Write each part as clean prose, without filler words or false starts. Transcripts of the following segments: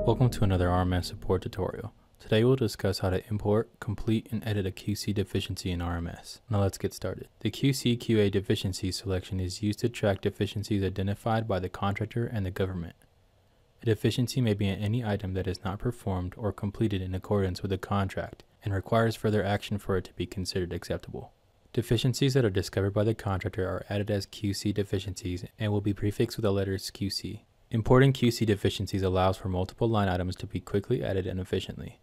Welcome to another RMS support tutorial. Today we'll discuss how to import, complete, and edit a QC deficiency in RMS. Now let's get started. The QC QA deficiency selection is used to track deficiencies identified by the contractor and the government. A deficiency may be in any item that is not performed or completed in accordance with the contract and requires further action for it to be considered acceptable. Deficiencies that are discovered by the contractor are added as QC deficiencies and will be prefixed with the letters QC. Importing QC deficiencies allows for multiple line items to be quickly added and efficiently.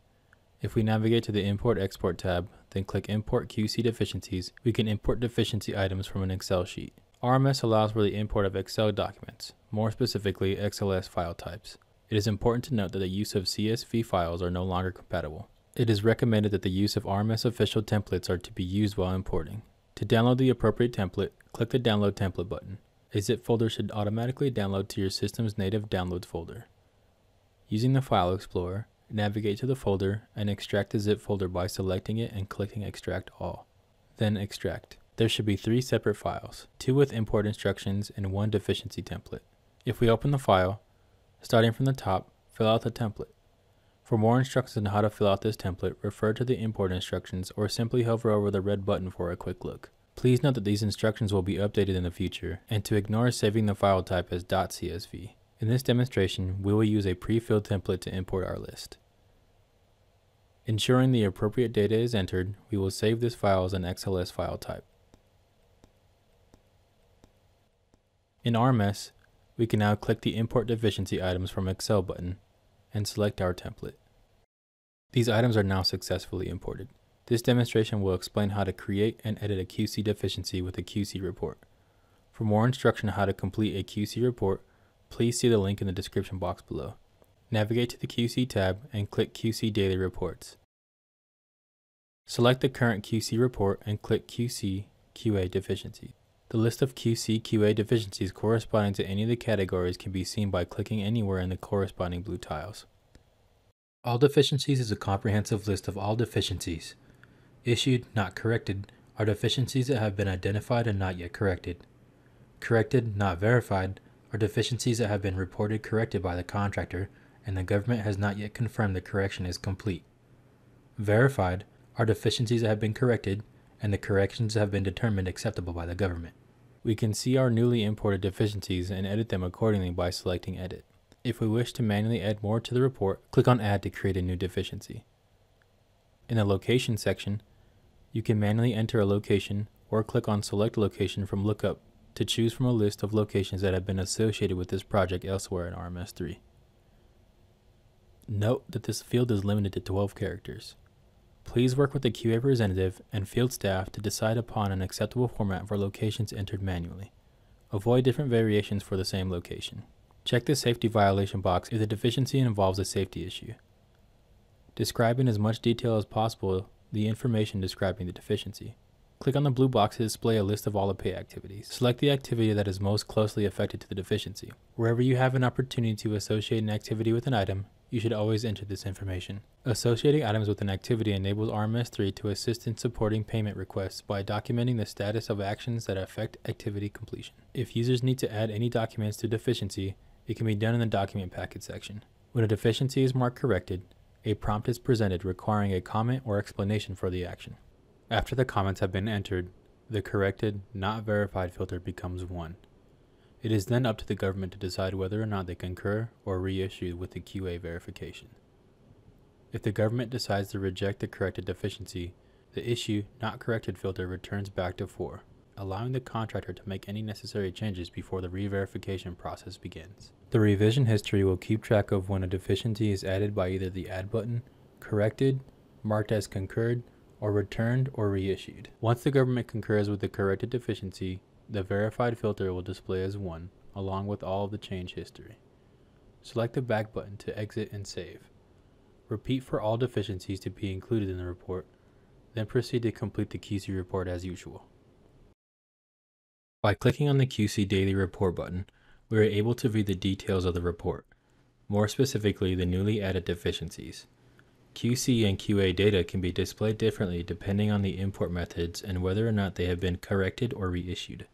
If we navigate to the Import/Export tab, then click Import QC Deficiencies, we can import deficiency items from an Excel sheet. RMS allows for the import of Excel documents, more specifically XLS file types. It is important to note that the use of CSV files are no longer compatible. It is recommended that the use of RMS official templates are to be used while importing. To download the appropriate template, click the Download Template button. A zip folder should automatically download to your system's native downloads folder. Using the File Explorer, navigate to the folder and extract the zip folder by selecting it and clicking Extract All. Then extract. There should be 3 separate files, 2 with import instructions and 1 deficiency template. If we open the file, starting from the top, fill out the template. For more instructions on how to fill out this template, refer to the import instructions or simply hover over the red button for a quick look. Please note that these instructions will be updated in the future, and to ignore saving the file type as .csv. In this demonstration, we will use a pre-filled template to import our list. Ensuring the appropriate data is entered, we will save this file as an XLS file type. In RMS, we can now click the Import Deficiency Items from Excel button and select our template. These items are now successfully imported. This demonstration will explain how to create and edit a QC deficiency with a QC report. For more instruction on how to complete a QC report, please see the link in the description box below. Navigate to the QC tab and click QC Daily Reports. Select the current QC report and click QC QA Deficiency. The list of QC QA deficiencies corresponding to any of the categories can be seen by clicking anywhere in the corresponding blue tiles. All deficiencies is a comprehensive list of all deficiencies. Issued, not corrected, are deficiencies that have been identified and not yet corrected. Corrected, not verified, are deficiencies that have been reported corrected by the contractor and the government has not yet confirmed the correction is complete. Verified are deficiencies that have been corrected and the corrections have been determined acceptable by the government. We can see our newly imported deficiencies and edit them accordingly by selecting Edit. If we wish to manually add more to the report, click on Add to create a new deficiency. In the Location section, you can manually enter a location or click on Select Location from Lookup to choose from a list of locations that have been associated with this project elsewhere in RMS 3. Note that this field is limited to 12 characters. Please work with the QA representative and field staff to decide upon an acceptable format for locations entered manually. Avoid different variations for the same location. Check the safety violation box if the deficiency involves a safety issue. Describe in as much detail as possible the information describing the deficiency. Click on the blue box to display a list of all the pay activities. Select the activity that is most closely affected to the deficiency. Wherever you have an opportunity to associate an activity with an item, you should always enter this information. Associating items with an activity enables RMS 3 to assist in supporting payment requests by documenting the status of actions that affect activity completion. If users need to add any documents to deficiency, it can be done in the Document Packet section. When a deficiency is marked corrected, a prompt is presented requiring a comment or explanation for the action. After the comments have been entered, the corrected, not verified filter becomes 1. It is then up to the government to decide whether or not they concur or reissue with the QA verification. If the government decides to reject the corrected deficiency, the Issue Not Corrected filter returns back to 4, allowing the contractor to make any necessary changes before the re-verification process begins. The revision history will keep track of when a deficiency is added by either the Add button, corrected, marked as concurred, or returned or reissued. Once the government concurs with the corrected deficiency, the verified filter will display as 1, along with all of the change history. Select the back button to exit and save. Repeat for all deficiencies to be included in the report, then proceed to complete the QC report as usual. By clicking on the QC Daily Report button, we are able to view the details of the report, more specifically the newly added deficiencies. QC and QA data can be displayed differently depending on the import methods and whether or not they have been corrected or reissued.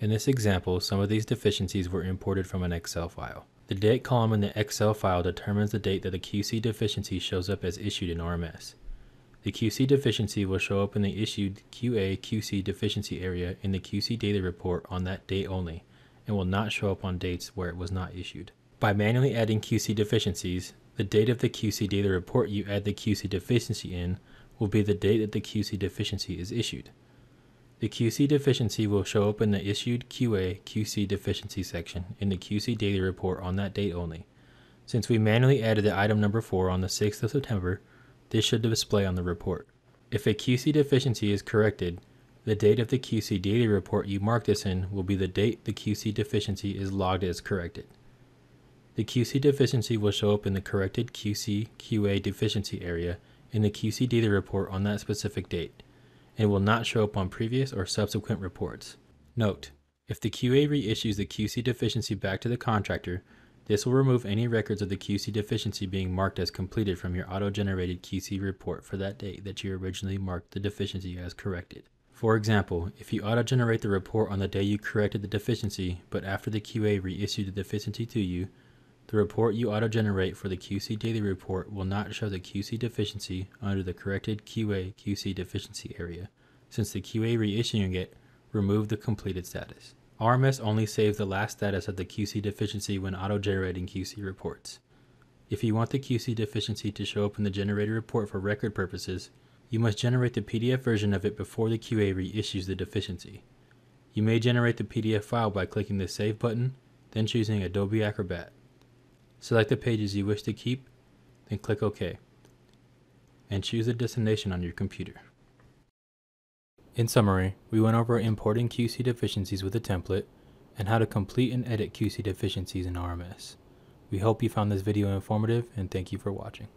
In this example, some of these deficiencies were imported from an Excel file. The date column in the Excel file determines the date that the QC deficiency shows up as issued in RMS. The QC deficiency will show up in the issued QA/QC deficiency area in the QC daily report on that date only, and will not show up on dates where it was not issued. By manually adding QC deficiencies, the date of the QC daily report you add the QC deficiency in will be the date that the QC deficiency is issued. The QC deficiency will show up in the issued QA/QC deficiency section in the QC daily report on that date only. Since we manually added the item number 4 on the 6th of September, this should display on the report. If a QC deficiency is corrected, the date of the QC daily report you mark this in will be the date the QC deficiency is logged as corrected. The QC deficiency will show up in the corrected QC/QA deficiency area in the QC daily report on that specific date, and will not show up on previous or subsequent reports. Note: if the QA reissues the QC deficiency back to the contractor, this will remove any records of the QC deficiency being marked as completed from your auto-generated QC report for that date that you originally marked the deficiency as corrected. For example, if you auto-generate the report on the day you corrected the deficiency, but after the QA reissued the deficiency to you, the report you auto-generate for the QC daily report will not show the QC deficiency under the corrected QA/QC deficiency area, since the QA reissuing it removed the completed status. RMS only saves the last status of the QC deficiency when auto-generating QC reports. If you want the QC deficiency to show up in the generated report for record purposes, you must generate the PDF version of it before the QA reissues the deficiency. You may generate the PDF file by clicking the Save button, then choosing Adobe Acrobat. Select the pages you wish to keep, then click OK, and choose the destination on your computer. In summary, we went over importing QC deficiencies with a template and how to complete and edit QC deficiencies in RMS. We hope you found this video informative, and thank you for watching.